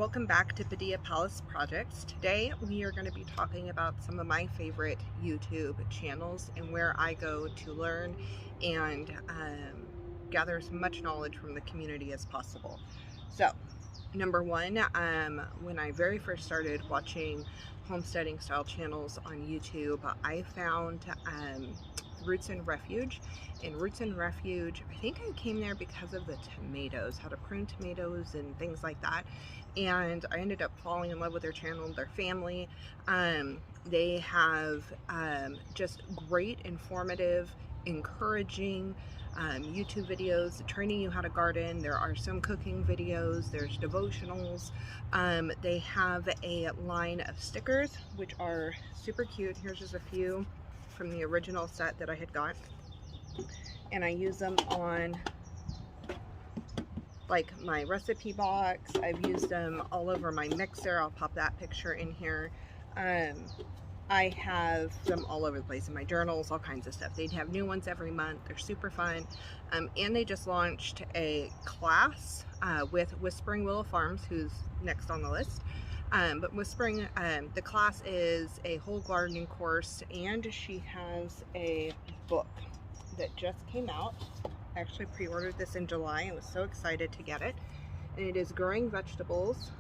Welcome back to Padilla Palace Projects. Today we are going to be talking about some of my favorite YouTube channels and where I go to learn and gather as much knowledge from the community as possible. So, number one, when I very first started watching homesteading style channels on YouTube, I found Roots and Refuge. In Roots and Refuge, I think I came there because of the tomatoes, how to prune tomatoes and things like that. And I ended up falling in love with their channel, their family. They have just great, informative, encouraging YouTube videos training you how to garden. There are some cooking videos, there's devotionals. They have a line of stickers which are super cute. Here's just a few from the original set that I had got, and I use them on like my recipe box. I've used them all over my mixer. I'll pop that picture in here. I have them all over the place in my journals, all kinds of stuff. They'd have new ones every month. They're super fun. And they just launched a class with Whispering Willow Farms, who's next on the list. But Whispering, the class is a whole gardening course, and she has a book that just came out. I actually pre-ordered this in July and was so excited to get it. And it is Growing Vegetables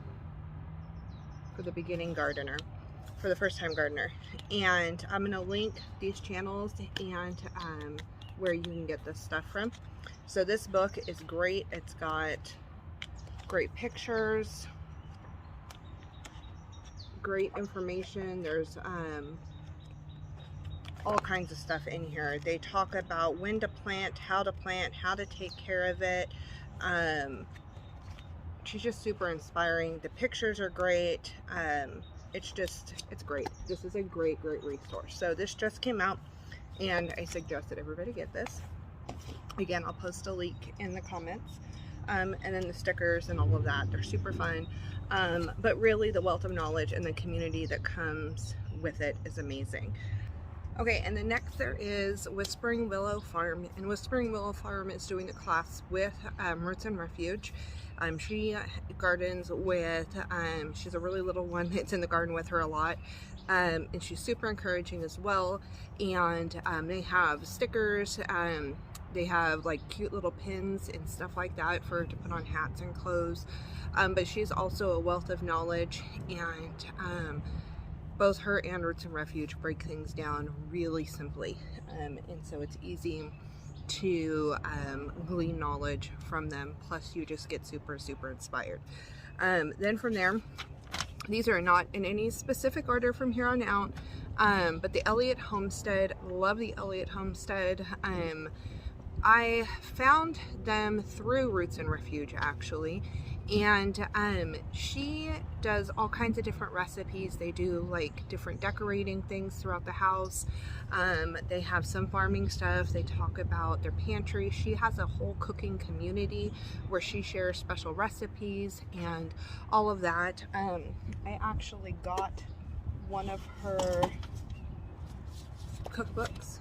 for the Beginning Gardener, for the First Time Gardener. And I'm going to link these channels and where you can get this stuff from. So this book is great. It's got great pictures, great information. There's all kinds of stuff in here. They talk about when to plant, how to take care of it. She's just super inspiring. The pictures are great. It's great. This is a great resource. So this just came out and I suggest that everybody get this. Again, I'll post a link in the comments. And then the stickers and all of that, they're super fun. But really the wealth of knowledge and the community that comes with it is amazing. Okay, and then next there is Whispering Willow Farm, and Whispering Willow Farm is doing a class with Roots and Refuge. She gardens with, she's a really little one that's in the garden with her a lot, and she's super encouraging as well. And they have stickers, they have like cute little pins and stuff like that to put on hats and clothes. But she's also a wealth of knowledge, and both her and Roots and Refuge break things down really simply, and so it's easy to glean knowledge from them. Plus you just get super inspired. Then from there, these are not in any specific order from here on out, but the Elliott Homestead, love the Elliott Homestead. I found them through Roots and Refuge actually, and she does all kinds of different recipes. They do like different decorating things throughout the house. They have some farming stuff. They talk about their pantry. She has a whole cooking community where she shares special recipes and all of that. I actually got one of her cookbooks.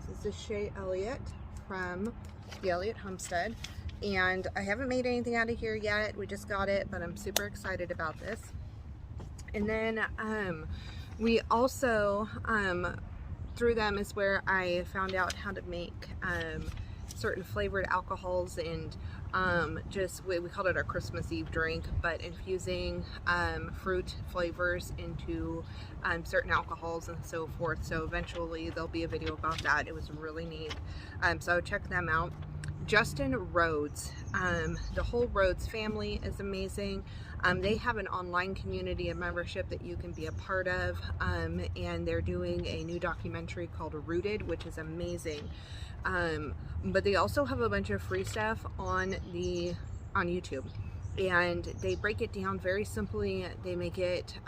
This is Shay Elliott from the Elliott Homestead, and I haven't made anything out of here yet. We just got it, but I'm super excited about this. And then we also through them is where I found out how to make certain flavored alcohols, and we called it our Christmas Eve drink, but infusing fruit flavors into certain alcohols and so forth. So eventually there'll be a video about that. It was really neat. So check them out. Justin Rhodes, the whole Rhodes family is amazing. They have an online community and membership that you can be a part of, and they're doing a new documentary called Rooted, which is amazing. But they also have a bunch of free stuff on YouTube, and they break it down very simply. They make it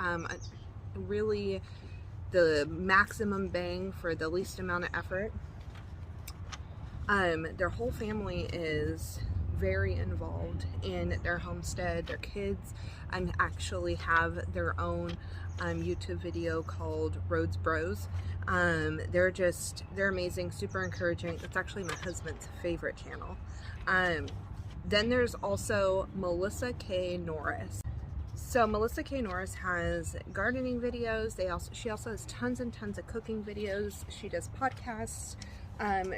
really the maximum bang for the least amount of effort. Their whole family is very involved in their homestead. Their kids actually have their own YouTube video called Rhodes Bros. They're amazing, super encouraging. It's actually my husband's favorite channel. Then there's also Melissa K Norris. So Melissa K Norris has gardening videos. She also has tons and tons of cooking videos. She does podcasts.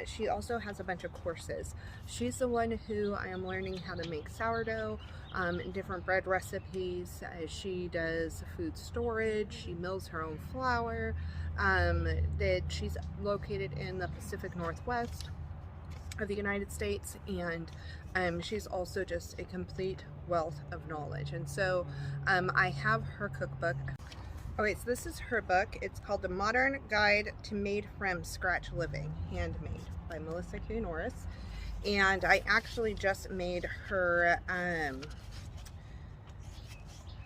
She also has a bunch of courses. She's the one who I am learning how to make sourdough, different bread recipes. She does food storage. She mills her own flour. She's located in the Pacific Northwest of the United States, and she's also just a complete wealth of knowledge. And so I have her cookbook. Okay, so this is her book. It's called The Modern Guide to Made from Scratch Living, Handmade, by Melissa K Norris. And I actually just made her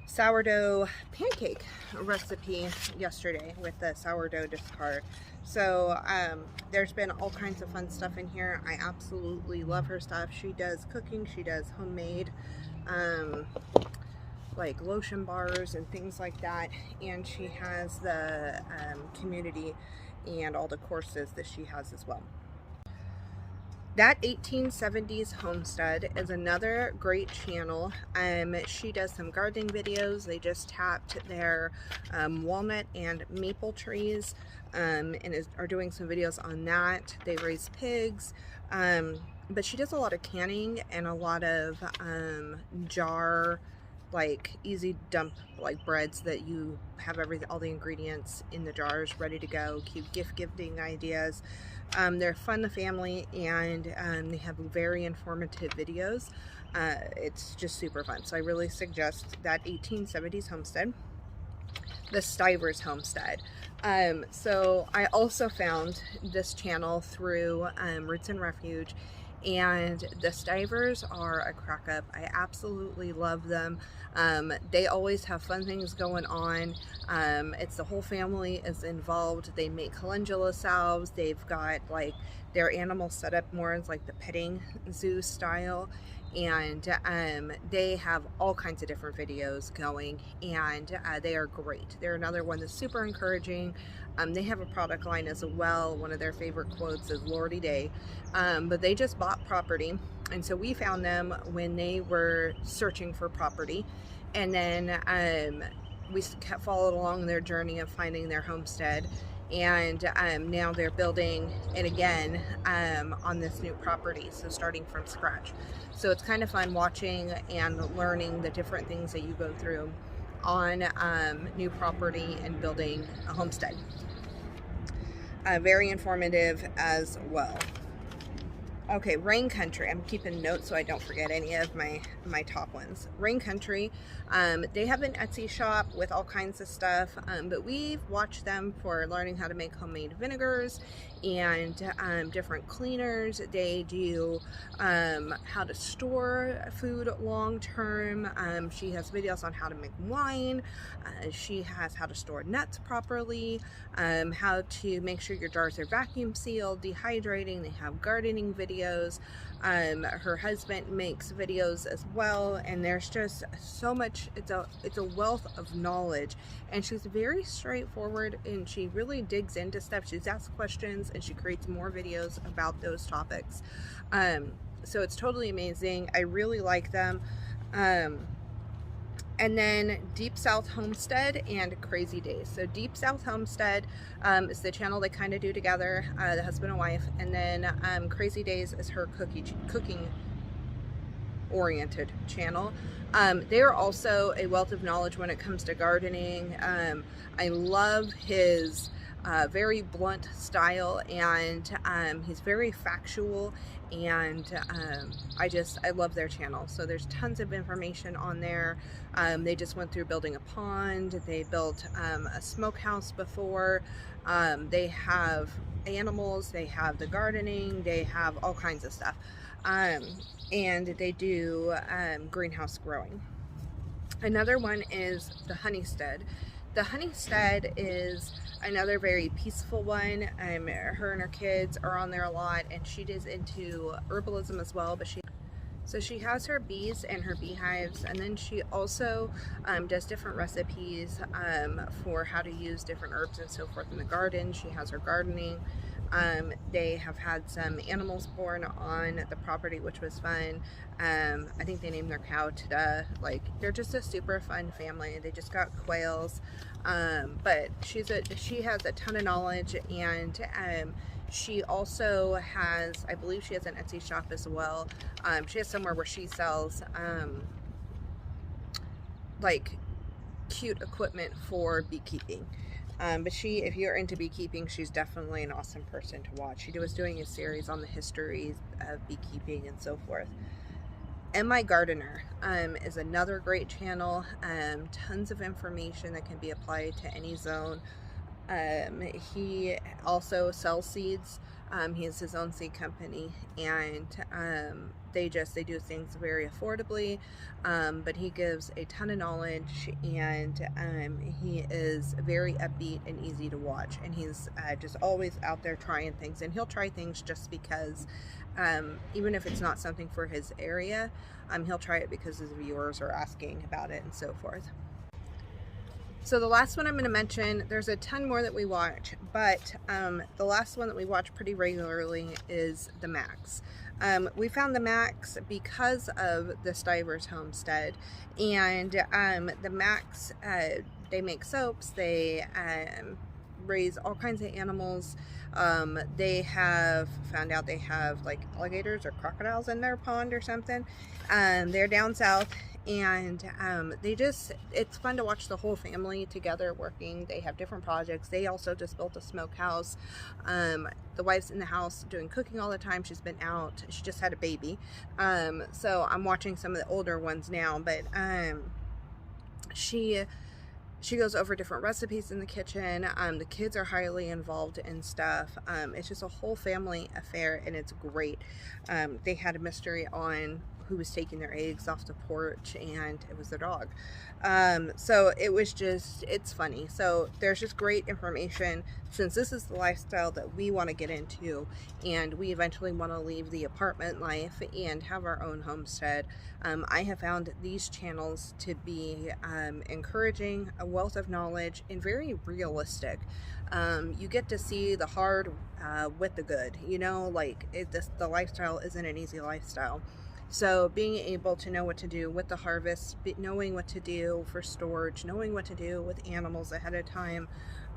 sourdough pancake recipe yesterday with the sourdough discard. So there's been all kinds of fun stuff in here. I absolutely love her stuff. She does cooking, she does homemade like lotion bars and things like that, and she has the community and all the courses that she has as well. That 1870s Homestead is another great channel. She does some gardening videos. They just tapped their walnut and maple trees and are doing some videos on that. They raise pigs, but she does a lot of canning and a lot of jar, like easy dump, like breads that you have all the ingredients in the jars ready to go. Cute gift giving ideas. They're fun to family, and they have very informative videos. It's just super fun. So I really suggest that 1870s Homestead. The Stivers Homestead. So I also found this channel through Roots and Refuge, and the Stivers are a crack up. I absolutely love them. They always have fun things going on. It's the whole family is involved. They make calendula salves. They've got like their animals set up more as like the petting zoo style, and they have all kinds of different videos going, and they are great. They're another one that's super encouraging. They have a product line as well. One of their favorite quotes is Lordy Day, but they just bought property, and so we found them when they were searching for property, and then we followed along their journey of finding their homestead, and now they're building it again on this new property, so starting from scratch. So it's kind of fun watching and learning the different things that you go through on new property and building a homestead. Very informative as well. Okay, Rain Country. I'm keeping notes so I don't forget any of my top ones. Rain Country, they have an Etsy shop with all kinds of stuff, but we've watched them for learning how to make homemade vinegars and different cleaners. They do how to store food long term. She has videos on how to make wine. She has how to store nuts properly, how to make sure your jars are vacuum sealed, dehydrating. They have gardening videos. Her husband makes videos as well, and there's just so much. It's a wealth of knowledge, and she's very straightforward, and she really digs into stuff. She's asked questions, and she creates more videos about those topics. So it's totally amazing. I really like them. And then Deep South Homestead and Crazy Days. So Deep South Homestead is the channel they kind of do together, the husband and wife. And then Crazy Days is her cooking oriented channel. They are also a wealth of knowledge when it comes to gardening. I love his very blunt style, and he's very factual, and I love their channel. So there's tons of information on there. They just went through building a pond. They built a smokehouse before. They have animals, they have the gardening, they have all kinds of stuff, and they do greenhouse growing. Another one is the Honeystead. The Honeystead is another very peaceful one. Her and her kids are on there a lot, and she is into herbalism as well, but she has her bees and her beehives, and then she also does different recipes for how to use different herbs and so forth in the garden. She has her gardening. They have had some animals born on the property, which was fun. I think they named their cow Tada. Like, they're just a super fun family. They just got quails. But she has a ton of knowledge, and she also has, I believe she has an Etsy shop as well. She has somewhere where she sells like cute equipment for beekeeping. But if you're into beekeeping, she's definitely an awesome person to watch. She was doing a series on the history of beekeeping and so forth. MIGardener is another great channel. Tons of information that can be applied to any zone. He also sells seeds. He has his own seed company, and they do things very affordably, but he gives a ton of knowledge, and he is very upbeat and easy to watch, and he's just always out there trying things, and he'll try things just because, even if it's not something for his area, he'll try it because his viewers are asking about it and so forth. So the last one I'm going to mention, there's a ton more that we watch, but the last one that we watch pretty regularly is the Max. We found the Max because of the Stivers Homestead, and the Max, they make soaps, they raise all kinds of animals. They have found out they have like alligators or crocodiles in their pond or something. They're down south, and it's fun to watch the whole family together working. They have different projects. They also just built a smokehouse. The wife's in the house doing cooking all the time. She's been out. She just had a baby. So I'm watching some of the older ones now, but she goes over different recipes in the kitchen. The kids are highly involved in stuff. It's just a whole family affair, and it's great. They had a mystery on who was taking their eggs off the porch, and it was their dog. So it's funny. So there's just great information, since this is the lifestyle that we want to get into, and we eventually want to leave the apartment life and have our own homestead. I have found these channels to be encouraging, a wealth of knowledge, and very realistic. You get to see the hard with the good, like the lifestyle isn't an easy lifestyle. So being able to know what to do with the harvest, knowing what to do for storage, knowing what to do with animals ahead of time,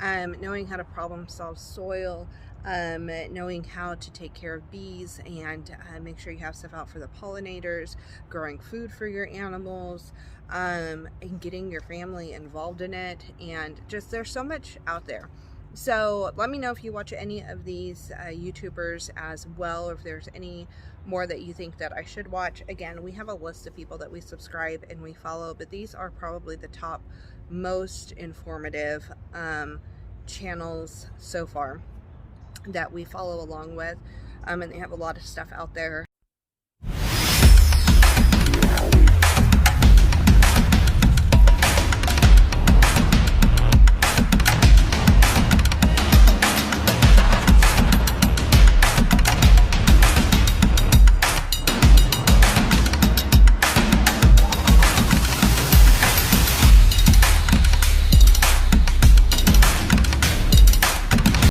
knowing how to problem solve soil, knowing how to take care of bees, and make sure you have stuff out for the pollinators, growing food for your animals, and getting your family involved in it, and just there's so much out there. So let me know if you watch any of these YouTubers as well, or if there's any more that you think that I should watch. Again, we have a list of people that we subscribe and we follow, but these are probably the top most informative channels so far that we follow along with, and they have a lot of stuff out there.